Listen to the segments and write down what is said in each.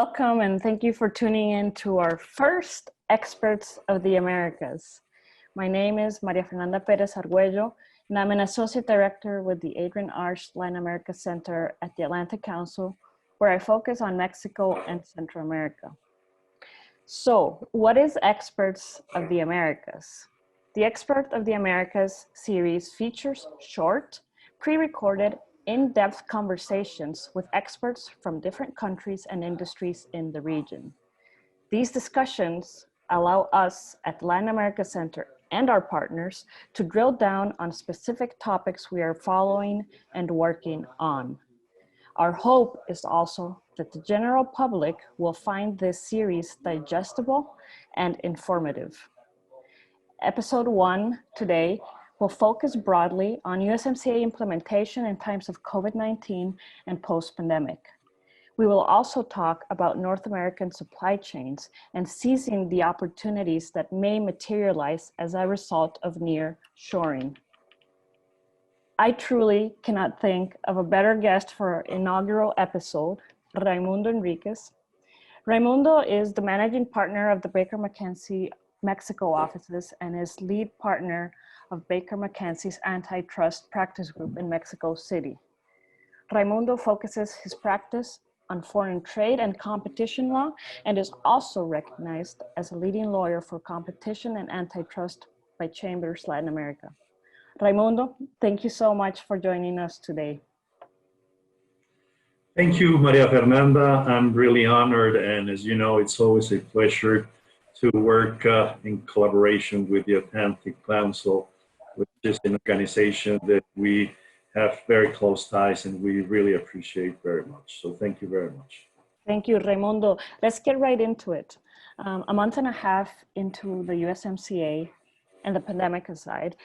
Welcome and thank you for tuning in to our first Experts of the Americas. My name is Maria Fernanda Pérez Argüello, and I'm an Associate Director with the Adrienne Arsht Latin America Center at the Atlantic Council, where I focus on Mexico and Central America. So, what is Experts of the Americas? The Expert of the Americas series features short, pre-recorded, in-depth conversations with experts from different countries and industries in the region. These discussions allow us at the Latin America Center and our partners to drill down on specific topics we are following and working on. Our hope is also that the general public will find this series digestible and informative. Episode 1 today will focus broadly on USMCA implementation in times of COVID-19 and post-pandemic. We will also talk about North American supply chains and seizing the opportunities that may materialize as a result of near-shoring. I truly cannot think of a better guest for our inaugural episode, Raymundo Enríquez. Raymundo is the managing partner of the Baker McKenzie Mexico offices and is lead partner of Baker McKenzie's antitrust practice group in Mexico City. Raymundo focuses his practice on foreign trade and competition law and is also recognized as a leading lawyer for competition and antitrust by Chambers Latin America. Raymundo, thank you so much for joining us today. Thank you, Maria Fernanda. I'm really honored, and as you know, it's always a pleasure to work in collaboration with the Atlantic Council, which is an organization that we have very close ties and we really appreciate very much. So thank you very much. Thank you, Raymundo. Let's get right into it. A month and a half into the USMCA and the pandemic aside,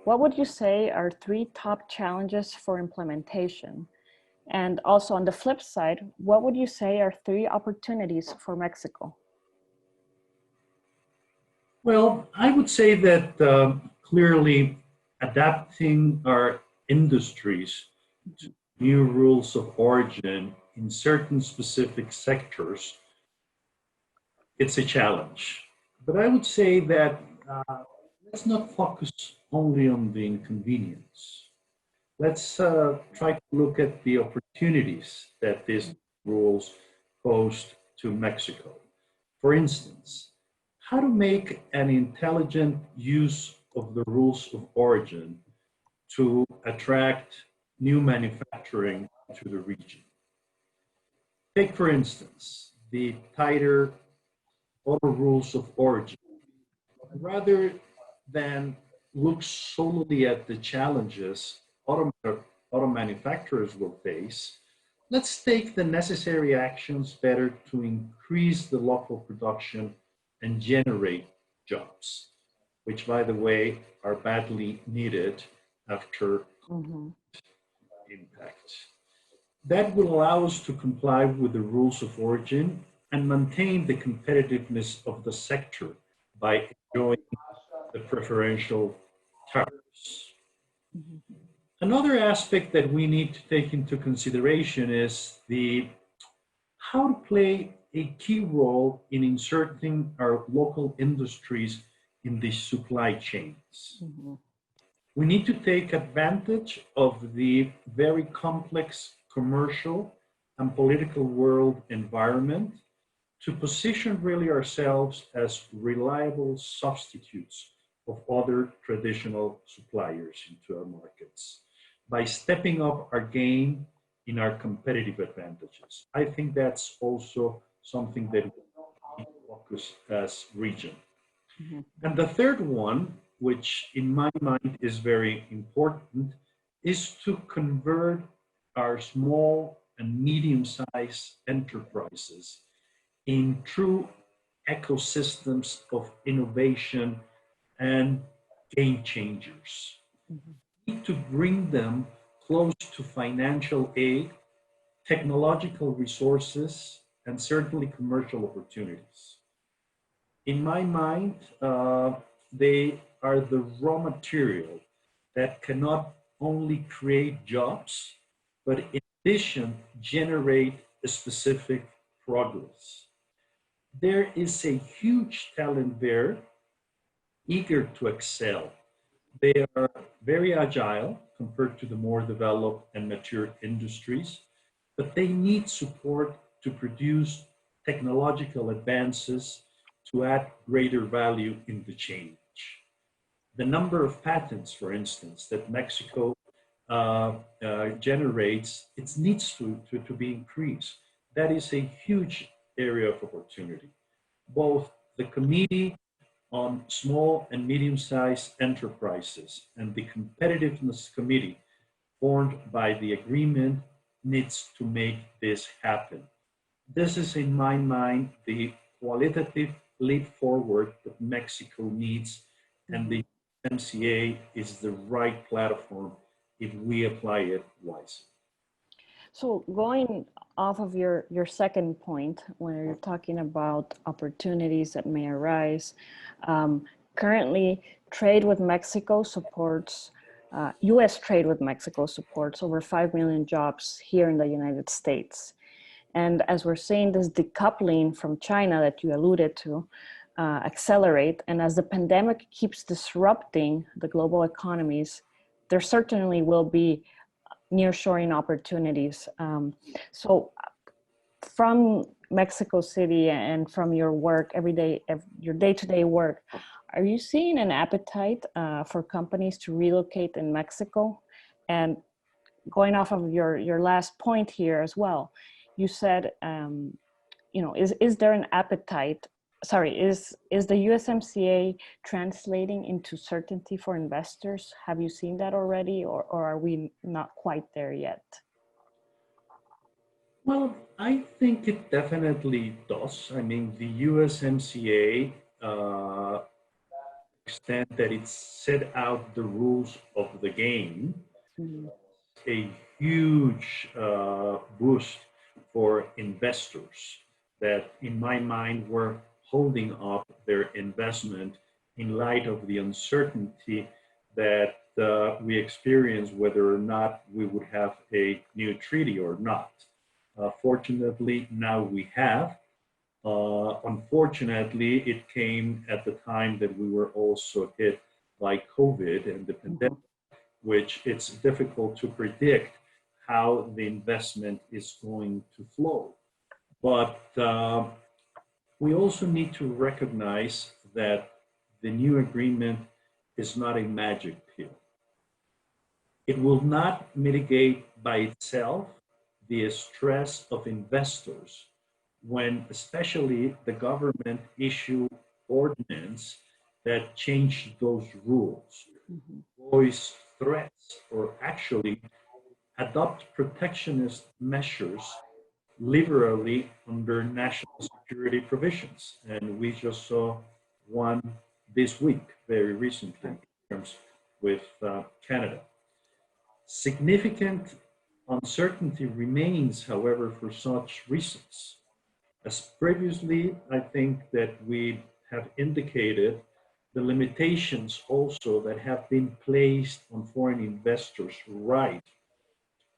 what would you say are 3 top challenges for implementation? And also on the flip side, what would you say are 3 opportunities for Mexico? Well, I would say that clearly adapting our industries to new rules of origin in certain specific sectors, it's a challenge. But I would say that let's not focus only on the inconvenience. Let's try to look at the opportunities that these rules pose to Mexico. For instance, how to make an intelligent use of the rules of origin to attract new manufacturing to the region. Take, for instance, the tighter auto rules of origin. Rather than look solely at the challenges auto manufacturers will face, let's take the necessary actions better to increase the local production and generate jobs, which, by the way, are badly needed after impact. That will allow us to comply with the rules of origin and maintain the competitiveness of the sector by enjoying the preferential tariffs. Another aspect that we need to take into consideration is how to play a key role in inserting our local industries in the supply chains. We need to take advantage of the very complex commercial and political world environment to position really ourselves as reliable substitutes of other traditional suppliers into our markets by stepping up our game in our competitive advantages. I think that's also something that we focus as region. And the third one, which in my mind is very important, is to convert our small and medium-sized enterprises in true ecosystems of innovation and game changers. We need to bring them close to financial aid, technological resources, and certainly commercial opportunities. In my mind, they are the raw material that can not only create jobs, but in addition, generate a specific progress. There is a huge talent there, eager to excel. They are very agile compared to the more developed and mature industries, but they need support to produce technological advances to add greater value in the change. The number of patents, for instance, that Mexico generates, it needs to be increased. That is a huge area of opportunity. Both the Committee on Small and Medium-Sized Enterprises and the Competitiveness Committee formed by the agreement needs to make this happen. This is, in my mind, the qualitative leap forward that Mexico needs, and the USMCA is the right platform if we apply it wisely. So going off of your second point, when you're talking about opportunities that may arise, currently trade with Mexico supports, US trade with Mexico supports over 5 million jobs here in the United States. And as we're seeing this decoupling from China that you alluded to accelerate, and as the pandemic keeps disrupting the global economies, there certainly will be nearshoring opportunities. So from Mexico City and from your work every day, your day-to-day work, are you seeing an appetite for companies to relocate in Mexico? And going off of your last point here as well, you said, you know, is there an appetite? Sorry, is the USMCA translating into certainty for investors? Have you seen that already, or are we not quite there yet? Well, I think it definitely does. I mean, the USMCA, extent that it set out the rules of the game, a huge boost for investors that, in my mind, were holding up their investment in light of the uncertainty that we experience whether or not we would have a new treaty or not. Fortunately, now we have. Unfortunately, it came at the time that we were also hit by COVID and the pandemic, which it's difficult to predict how the investment is going to flow. But we also need to recognize that the new agreement is not a magic pill. It will not mitigate by itself the stress of investors when especially the government issue ordinance that change those rules, voice threats, or actually adopt protectionist measures liberally under national security provisions. And we just saw one this week, very recently, in terms with Canada. Significant uncertainty remains, however, for such reasons. As previously, I think that we have indicated the limitations also that have been placed on foreign investors' right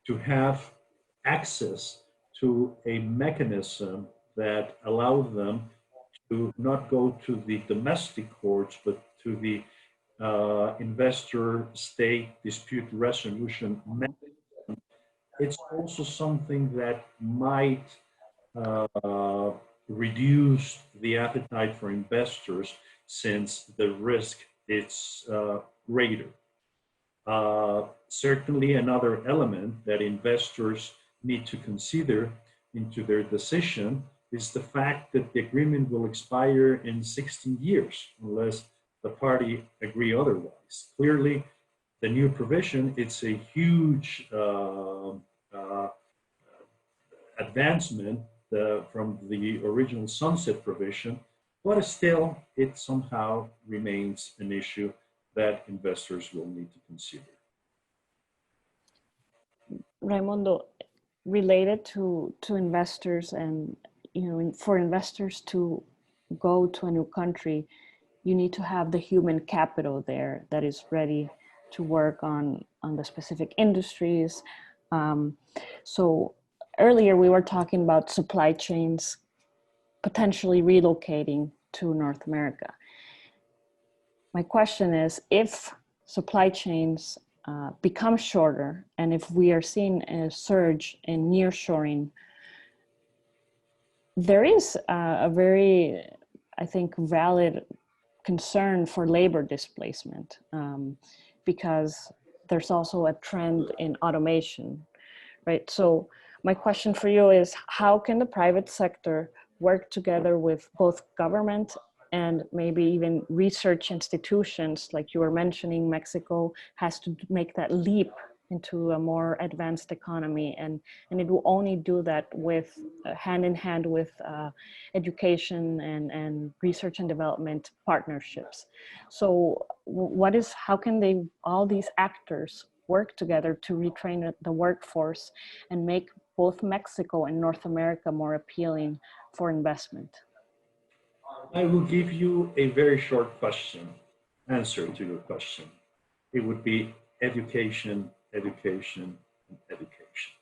to have access to a mechanism that allows them to not go to the domestic courts, but to the investor state dispute resolution mechanism. It's also something that might reduce the appetite for investors since the risk is greater. Certainly another element that investors need to consider into their decision is the fact that the agreement will expire in 16 years unless the party agree otherwise. Clearly, the new provision, it's a huge advancement from the original sunset provision, but still it somehow remains an issue that investors will need to consider. Raymundo, related to investors, and for investors to go to a new country, you need to have the human capital there that is ready to work on the specific industries. So earlier we were talking about supply chains potentially relocating to North America. My question is, if supply chains become shorter, and if we are seeing a surge in nearshoring, there is a very, I think, valid concern for labor displacement, because there's also a trend in automation, right? So my question for you is, how can the private sector work together with both government and maybe even research institutions? Like you were mentioning, Mexico has to make that leap into a more advanced economy, and it will only do that with hand in hand with education and research and development partnerships. So how can all these actors work together to retrain the workforce and make both Mexico and North America more appealing for investment? I will give you a very short answer to your question. It would be education, education, and education.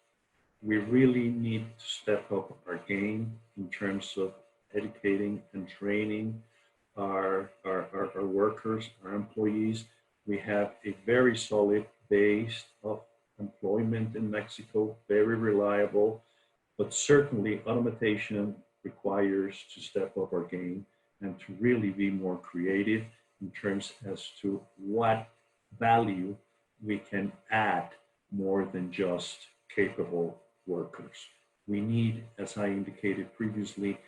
We really need to step up our game in terms of educating and training our workers, our employees. We have a very solid base of employment in Mexico, very reliable, but certainly automation requires to step up our game and to really be more creative in terms as to what value we can add more than just capable workers. We need, as I indicated previously,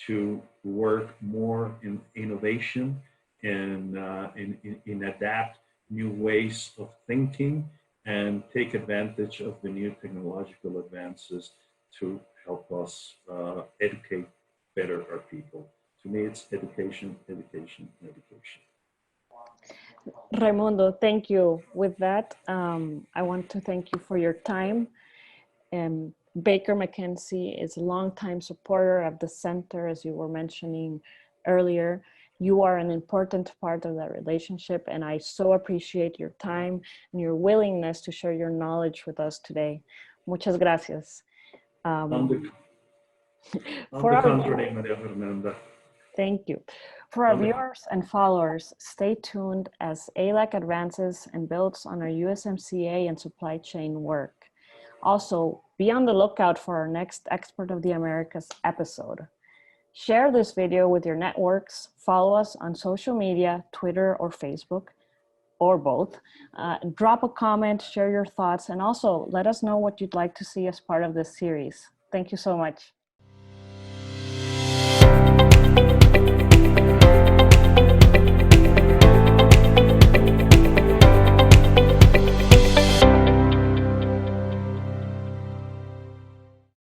to work more in innovation and in adapt new ways of thinking and take advantage of the new technological advances to help us educate better our people. To me, it's education, education, education. Raymundo, thank you. With that, I want to thank you for your time. Baker McKenzie is a longtime supporter of the center, as you were mentioning earlier. You are an important part of that relationship, and I so appreciate your time and your willingness to share your knowledge with us today. Muchas gracias. On the contrary, Maria Fernanda. Thank you. For our viewers and followers, stay tuned as ALAC advances and builds on our USMCA and supply chain work. Also, be on the lookout for our next Expert of the Americas episode. Share this video with your networks, follow us on social media, Twitter or Facebook, or both. Drop a comment, share your thoughts, and also let us know what you'd like to see as part of this series. Thank you so much.